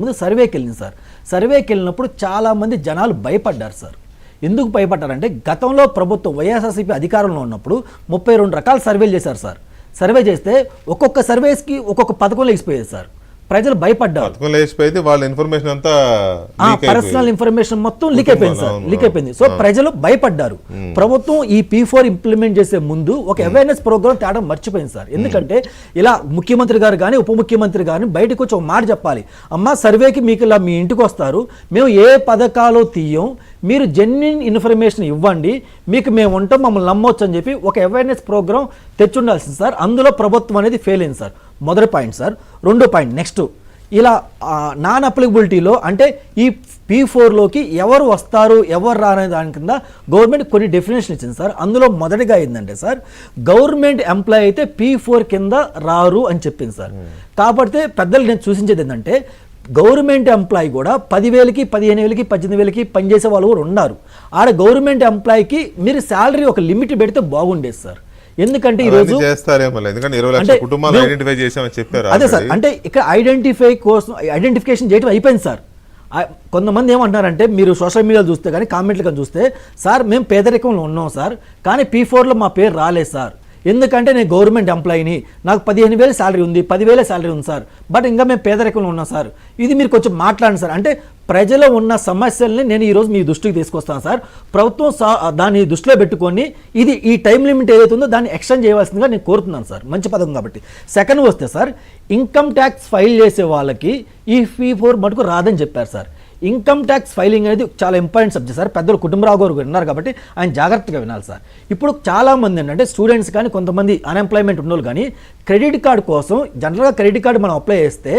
ముందు సర్వేకి వెళ్ళింది సార్. సర్వేకి వెళ్ళినప్పుడు చాలామంది జనాలు భయపడ్డారు సార్. ఎందుకు భయపడ్డారంటే గతంలో ప్రభుత్వం వైఎస్ఆర్సీపీ అధికారంలో ఉన్నప్పుడు 32 రకాల సర్వేలు చేశారు సార్. సర్వే చేస్తే ఒక్కొక్క సర్వేస్కి ఒక్కొక్క పథకంలో వేసిపోయేది సార్. ప్రజలు భయపడ్డారు. వాళ్ళ ఇన్ఫర్మేషన్ అంతా పర్సనల్ ఇన్ఫర్మేషన్ మొత్తం లీక్ అయిపోయింది సార్. లీక్ అయిపోయింది. సో ప్రజలు భయపడ్డారు. ప్రభుత్వం ఈ P4 ఇంప్లిమెంట్ చేసే ముందు ఒక అవేర్నెస్ ప్రోగ్రామ్ తేడం మర్చిపోయింది సార్. ఎందుకంటే ఇలా ముఖ్యమంత్రి గారు కానీ ఉప ముఖ్యమంత్రి గారిని బయటకు వచ్చి ఒక మాట చెప్పాలి, అమ్మ సర్వేకి మీకు ఇలా మీ ఇంటికి వస్తారు, మేము ఏ పథకాలు తీయం, మీరు జెన్యున్ ఇన్ఫర్మేషన్ ఇవ్వండి, మీకు మేము ఉంటాం, మమ్మల్ని నమ్మొచ్చు అని చెప్పి ఒక అవేర్నెస్ ప్రోగ్రామ్ తెచ్చుండాల్సింది సార్. అందులో ప్రభుత్వం అనేది ఫెయిల్ అయింది సార్. మొదటి పాయింట్ సార్. రెండో పాయింట్ నెక్స్ట్ ఇలా నాన్ అప్లికబిలిటీలో అంటే ఈ P4లోకి ఎవరు వస్తారు ఎవరు రానే దాని కింద గవర్నమెంట్ కొన్ని డెఫినేషన్ ఇచ్చింది సార్. అందులో మొదటిగా ఏంటంటే సార్ గవర్నమెంట్ ఎంప్లాయీ అయితే P4 కింద రారు అని చెప్పింది సార్. కాబట్టి పెద్దలు నేను సూచించేది ఏంటంటే గవర్నమెంట్ ఎంప్లాయీ కూడా 10,000కి 15,000కి 18,000కి పనిచేసే వాళ్ళు కూడా ఉన్నారు. ఆడ గవర్నమెంట్ ఎంప్లాయీకి మీరు శాలరీ ఒక లిమిట్ పెడితే బాగుండేది సార్. ఎందుకంటే ఈ రోజు అదే సార్ అంటే ఇక్కడ ఐడెంటిఫికేషన్ చేయడం అయిపోయింది సార్. కొంతమంది ఏమంటున్నారంటే మీరు సోషల్ మీడియాలో చూస్తే కానీ కామెంట్లు కానీ చూస్తే సార్ మేము పేదరికంలో ఉన్నాం సార్, కానీ P4లో మా పేరు రాలేదు సార్, ఎందుకంటే నేను గవర్నమెంట్ ఎంప్లాయీని, నాకు 15,000 శాలరీ ఉంది, 10,000 శాలరీ ఉంది సార్, బట్ ఇంకా మేము పేదరికంలో ఉన్నాం సార్. ఇది మీరు కొంచెం మాట్లాడండి సార్. అంటే ప్రజలు ఉన్న సమస్యల్ని నేను ఈరోజు మీ దృష్టికి తీసుకొస్తాను సార్. ప్రభుత్వం దాన్ని దృష్టిలో పెట్టుకొని ఇది ఈ టైం లిమిట్ ఏదైతే ఉందో దాన్ని ఎక్స్టెండ్ చేయవలసిందిగా నేను కోరుతున్నాను సార్. మంచి పథకం కాబట్టి. సెకండ్ వస్తే సార్ ఇన్కమ్ ట్యాక్స్ ఫైల్ చేసే వాళ్ళకి ఈ P4 మటుకు రాదని చెప్పారు సార్. ఇన్కమ్ ట్యాక్స్ ఫైలింగ్ అనేది చాలా ఇంపార్టెంట్ సబ్జెక్ట్ సార్. పెద్దలు కుటుంబరావు గారు విన్నారు కాబట్టి ఆయన జాగ్రత్తగా వినాలి సార్. ఇప్పుడు చాలామంది ఏంటంటే స్టూడెంట్స్ కానీ కొంతమంది అన్ఎంప్లాయ్మెంట్ ఉన్నోళ్ళు కానీ క్రెడిట్ కార్డు కోసం జనరల్గా క్రెడిట్ కార్డు మనం అప్లై చేస్తే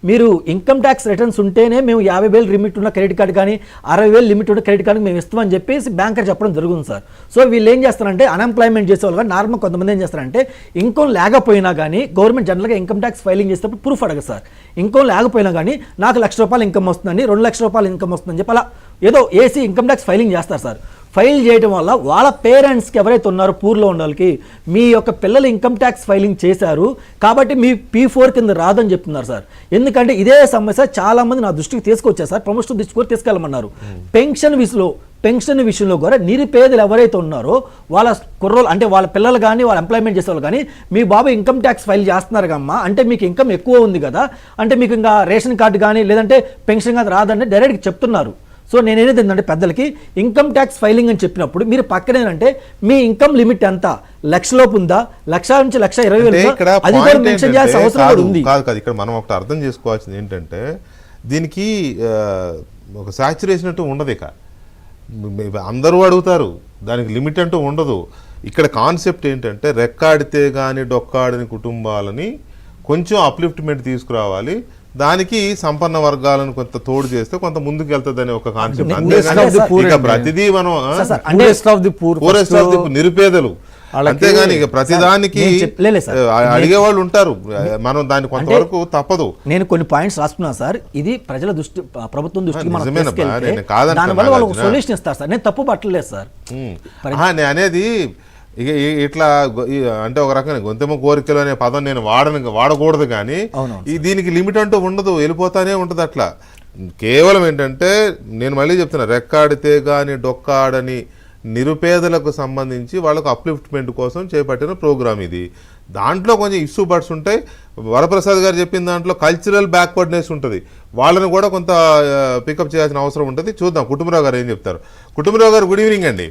మీరు ఇన్కమ్ ట్యాక్స్ రిటర్న్స్ ఉంటేనే మేము 50,000 లిమిట్ ఉన్న క్రెడిట్ కార్డు కానీ 60,000 లిమిట్ ఉన్న క్రెడిట్ కార్డు మేము ఇస్తామని చెప్పేసి బ్యాంకర్ చెప్పడం జరుగుతుంది సార్. సో వీళ్ళు ఏం చేస్తారంటే అన్ఎంప్లాయ్మెంట్ చేసేవాళ్ళు కానీ నార్మల్ కొంతమంది ఏం చేస్తారంటే ఇన్కమ్ లేకపోయినా కానీ గవర్నమెంట్ జనరల్గా ఇన్కమ్ ట్యాక్స్ ఫైలింగ్ చేసేటప్పుడు ప్రూఫ్ అడగదు సార్. ఇన్కమ్ లేకపోయినా కానీ నాకు ₹1,00,000 ఇన్కమ్ వస్తుందండి, ₹2,00,000 ఇన్కమ్ వస్తుందని చెప్పి అలా ఏదో ఏసీ ఇన్కమ్ ట్యాక్స్ ఫైలింగ్ చేస్తారు సార్. ఫైల్ చేయడం వల్ల వాళ్ళ పేరెంట్స్కి ఎవరైతే ఉన్నారో పూర్లో ఉన్న వాళ్ళకి మీ యొక్క పిల్లలు ఇన్కమ్ ట్యాక్స్ ఫైలింగ్ చేశారు కాబట్టి మీ P4 కింద రాదని చెప్తున్నారు సార్. ఎందుకంటే ఇదే సమస్య చాలామంది నా దృష్టికి తీసుకొచ్చారు సార్. ప్రమోషన్ దృష్టికి తీసుకెళ్ళమన్నారు. పెన్షన్ విషయంలో కూడా నిరుపేదలు ఎవరైతే ఉన్నారో వాళ్ళ కుర్రోలు అంటే వాళ్ళ పిల్లలు కానీ వాళ్ళ ఎంప్లాయ్మెంట్ చేసే వాళ్ళు కానీ మీ బాబు ఇన్కమ్ ట్యాక్స్ ఫైల్ చేస్తున్నారు కమ్మా, అంటే మీకు ఇన్కమ్ ఎక్కువ ఉంది కదా, అంటే మీకు ఇంకా రేషన్ కార్డు కానీ లేదంటే పెన్షన్ కానీ రాదని డైరెక్ట్గా చెప్తున్నారు. సో నేనేది ఏంటంటే పెద్దలకి ఇన్కమ్ ట్యాక్స్ ఫైలింగ్ అని చెప్పినప్పుడు మీరు పక్కనేనంటే మీ ఇన్కమ్ లిమిట్ ఎంత ₹1,00,000 ఉందా, 1,00,000 నుంచి 1,20,000 అది కూడా మెన్షన్ చేయాల్సిన అవసరం కూడా ఉంది. కాదు ఇక్కడ మనం ఒకటి అర్థం చేసుకోవాల్సింది ఏంటంటే దీనికి ఒక సాచురేషన్ అంటూ ఉండదు. ఇక అందరూ అడుగుతారు, దానికి లిమిట్ అంటూ ఉండదు. ఇక్కడ కాన్సెప్ట్ ఏంటంటే రెక్కాడితే కానీ డొక్కాడని కుటుంబాలని కొంచెం అప్లిఫ్ట్మెంట్ తీసుకురావాలి, దానికి సంపన్న వర్గాలను కొంత తోడు చేస్తే కొంత ముందుకు వెళ్తుంది అనే ఒక కాన్సెప్ట్. ప్రతిదీ మనం నిరుపేదలు అంతేగాని ఇక ప్రతిదానికి అడిగేవాళ్ళు ఉంటారు, మనం దాన్ని కొంతవరకు తప్పదు. నేను కొన్ని పాయింట్స్ రాసుకున్నాను సార్. ఇది ప్రజల దృష్టి ప్రభుత్వం దృష్టికి సొల్యూషన్ ఇస్తారు సార్. నేను తప్పు పట్టలేదు సార్. నేను అనేది ఇక ఇట్లా అంటే ఒక రకంగా గొంతెమ్మ కోరికలు అనే పదం నేను వాడకూడదు, కానీ దీనికి లిమిట్ అంటూ ఉండదు, వెళ్ళిపోతానే ఉంటుంది. అట్లా కేవలం ఏంటంటే నేను మళ్ళీ చెప్తున్నా, రెక్కాడితే కానీ డొక్కాడని నిరుపేదలకు సంబంధించి వాళ్ళకు అప్లిఫ్ట్మెంట్ కోసం చేపట్టిన ప్రోగ్రామ్ ఇది. దాంట్లో కొంచెం ఇష్యూ బర్డ్స్ ఉంటాయి. వరప్రసాద్ గారు చెప్పిన దాంట్లో కల్చరల్ బ్యాక్వర్డ్నెస్ ఉంటుంది, వాళ్ళని కూడా కొంత పికప్ చేయాల్సిన అవసరం ఉంటుంది. చూద్దాం కుటుంబరావు గారు ఏం చెప్తారు. కుటుంబరావు గారు గుడ్ ఈవినింగ్ అండి.